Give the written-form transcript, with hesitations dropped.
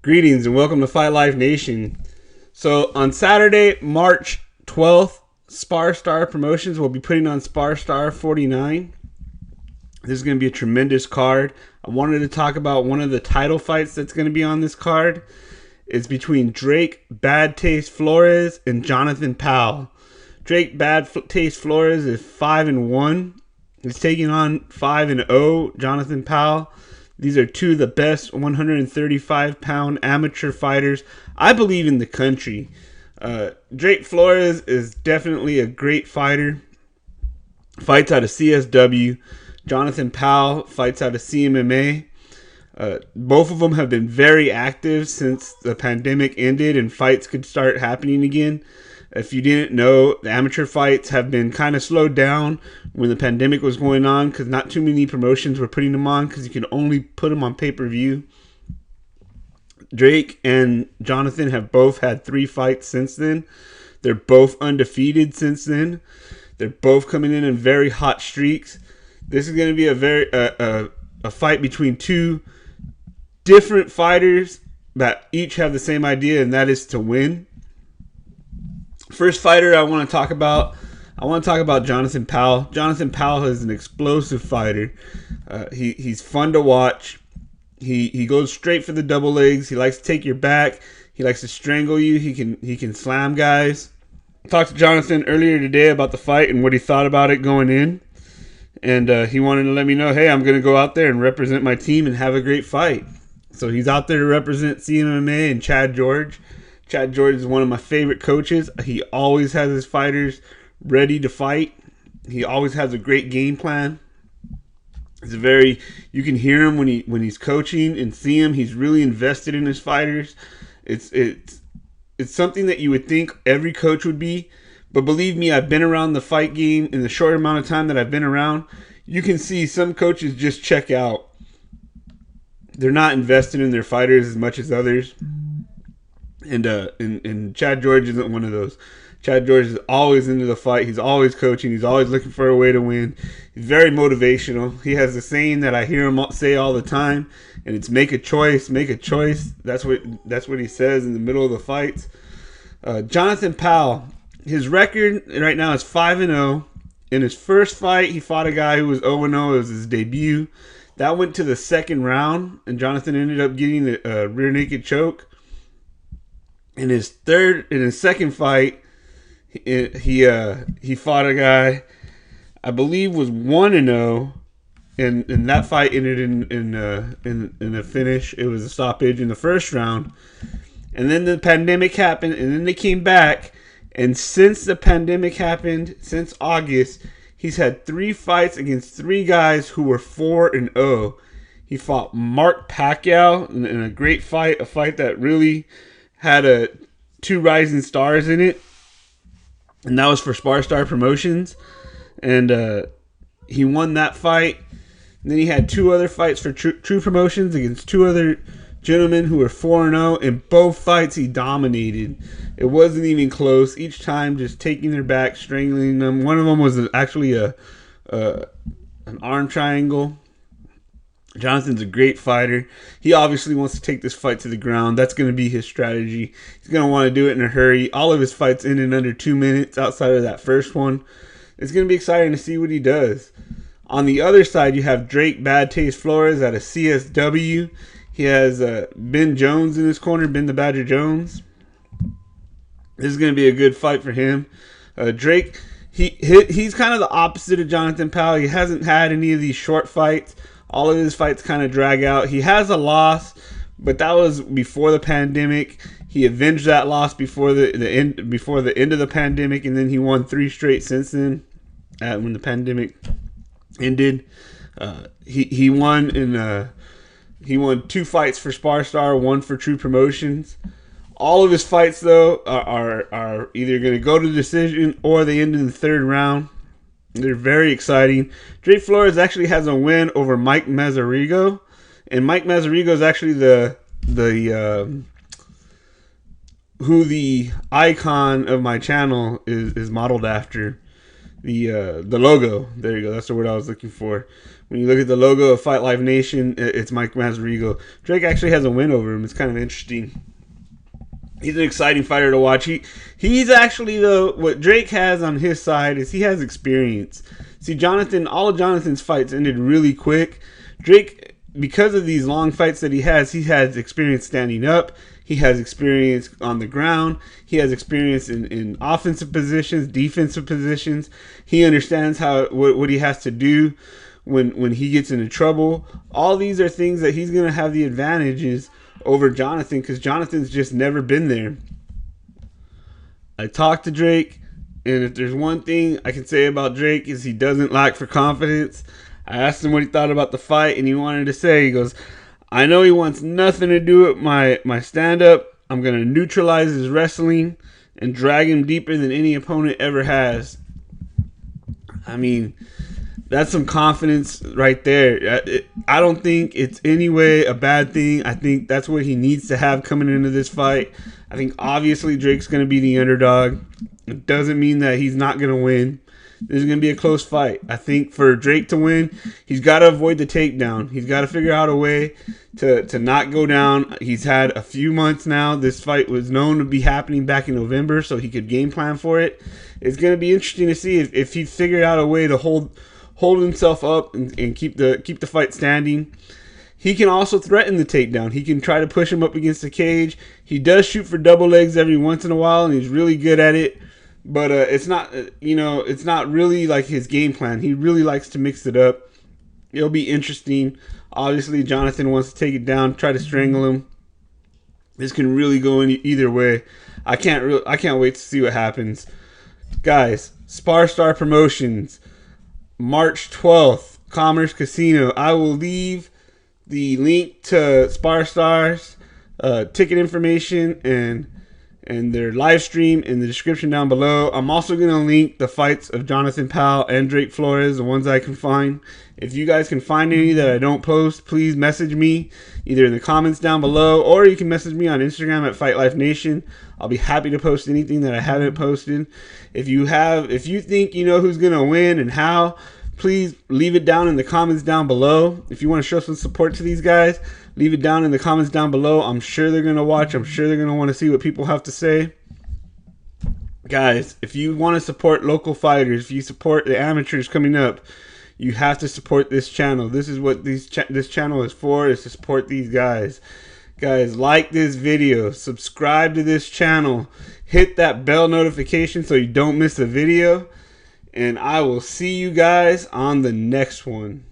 Greetings and welcome to Fight Life Nation. So on Saturday, March 12th, Spar Star Promotions will be putting on Spar Star 49. This is going to be a tremendous card. I wanted to talk about one of the title fights that's going to be on this card. It's between Drake Bad Taste Flores and Jonathan Powell. Drake Bad Taste Flores is 5-1. He's taking on 5-0 Jonathan Powell. These are two of the best 135-pound amateur fighters, I believe, in the country. Drake Flores is definitely a great fighter. Fights out of CSW. Jonathan Powell fights out of Cmma. Both of them have been very active since the pandemic ended and fights could start happening again. If you didn't know, the amateur fights have been kind of slowed down when the pandemic was going on because not too many promotions were putting them on because you can only put them on pay-per-view. Drake and Jonathan have both had 3 fights since then. They're both undefeated since then. They're both coming in very hot streaks. This is going to be a fight between two different fighters that each have the same idea, and that is to win. First fighter I want to talk about Jonathan Powell. Jonathan Powell is an explosive fighter. He's fun to watch. He goes straight for the double legs. He likes to take your back. He likes to strangle you. He can slam guys. I talked to Jonathan earlier today about the fight and what he thought about it going in. And he wanted to let me know, hey, I'm going to go out there and represent my team and have a great fight. So he's out there to represent Cmma and Chad George. Chad George is one of my favorite coaches. He always has his fighters ready to fight. He always has a great game plan. You can hear him when he's coaching and see him. He's really invested in his fighters. It's something that you would think every coach would be. But believe me, I've been around the fight game in the short amount of time that I've been around. You can see some coaches just check out. They're not invested in their fighters as much as others. And Chad George isn't one of those. Chad George is always into the fight. He's always coaching. He's always looking for a way to win. He's very motivational. He has a saying that I hear him say all the time, and it's make a choice, make a choice. That's what he says in the middle of the fights. Jonathan Powell, his record right now is 5-0. In his first fight, he fought a guy who was 0-0. It was his debut. That went to the second round, and Jonathan ended up getting a rear naked choke. In his second fight, he fought a guy I believe was 1-0, and that fight ended in a finish. It was a stoppage in the first round, and then the pandemic happened, and then they came back. And since the pandemic happened, since August, he's had 3 fights against 3 guys who were 4-0. He fought Mark Pacquiao in a great fight, a fight that really had 2 rising stars in it, and that was for Spar Star Promotions, and he won that fight. And then he had 2 other fights for True Promotions against 2 other gentlemen who were 4-0. In both fights, he dominated. It wasn't even close. Each time, just taking their back, strangling them. One of them was actually an arm triangle. Jonathan's a great fighter. He obviously wants to take this fight to the ground. That's going to be his strategy. He's going to want to do it in a hurry. All of his fights end in under 2 minutes outside of that first one. It's going to be exciting to see what he does. On the other side, you have Drake Bad Taste Flores out of CSW. He has Ben Jones in his corner, Ben the Badger Jones. This is going to be a good fight for him. Drake, he's kind of the opposite of Jonathan Powell. He hasn't had any of these short fights. All of his fights kind of drag out. He has a loss, but that was before the pandemic. He avenged that loss before the end of the pandemic, and then he won 3 straight since then. When the pandemic ended, he won 2 fights for Spar Star, 1 for True Promotions. All of his fights though are either going to go to decision or they end in the 3rd round. They're very exciting. Drake Flores actually has a win over Mike Mazzarigo, and Mike Mazzarigo is actually who the icon of my channel is modeled after. the logo. There you go. That's the word I was looking for. When you look at the logo of Fight Live Nation, it's Mike Mazarigo. Drake actually has a win over him. It's kind of interesting. He's an exciting fighter to watch. He's actually, though, what Drake has on his side is he has experience. See, Jonathan, all of Jonathan's fights ended really quick. Drake, because of these long fights that he has experience standing up. He has experience on the ground. He has experience in offensive positions, defensive positions. He understands what he has to do when he gets into trouble. All these are things that he's going to have the advantages over Jonathan, because Jonathan's just never been there. I talked to Drake, and if there's one thing I can say about Drake is he doesn't lack for confidence. I asked him what he thought about the fight, and he wanted to say, he goes, I know he wants nothing to do with my stand-up. I'm going to neutralize his wrestling and drag him deeper than any opponent ever has. I mean, that's some confidence right there. I don't think it's any way a bad thing. I think that's what he needs to have coming into this fight. I think obviously Drake's going to be the underdog. It doesn't mean that he's not going to win. This is going to be a close fight. I think for Drake to win, he's got to avoid the takedown. He's got to figure out a way to not go down. He's had a few months now. This fight was known to be happening back in November, so he could game plan for it. It's going to be interesting to see if he figured out a way to hold himself up and keep the fight standing. He can also threaten the takedown. He can try to push him up against the cage. He does shoot for double legs every once in a while, and he's really good at it. But it's not really like his game plan. He really likes to mix it up. It'll be interesting. Obviously, Jonathan wants to take it down, try to strangle him. This can really go in either way. I can't wait to see what happens. Guys, Spar Star Promotions, March 12th, Commerce Casino. I will leave the link to Spar Stars, ticket information, and their live stream in the description down below. I'm also going to link the fights of Jonathan Powell and Drake Flores, the ones I can find. If you guys can find any that I don't post, please message me either in the comments down below, or you can message me on Instagram at Fight Life Nation. I'll be happy to post anything that I haven't posted. If you think you know who's going to win and how, please leave it down in the comments down below. If you want to show some support to these guys, leave it down in the comments down below. I'm sure they're going to watch. I'm sure they're going to want to see what people have to say. Guys, if you want to support local fighters, if you support the amateurs coming up, you have to support this channel. This is what this channel is for, is to support these guys. Guys, like this video, subscribe to this channel, hit that bell notification so you don't miss a video. And I will see you guys on the next one.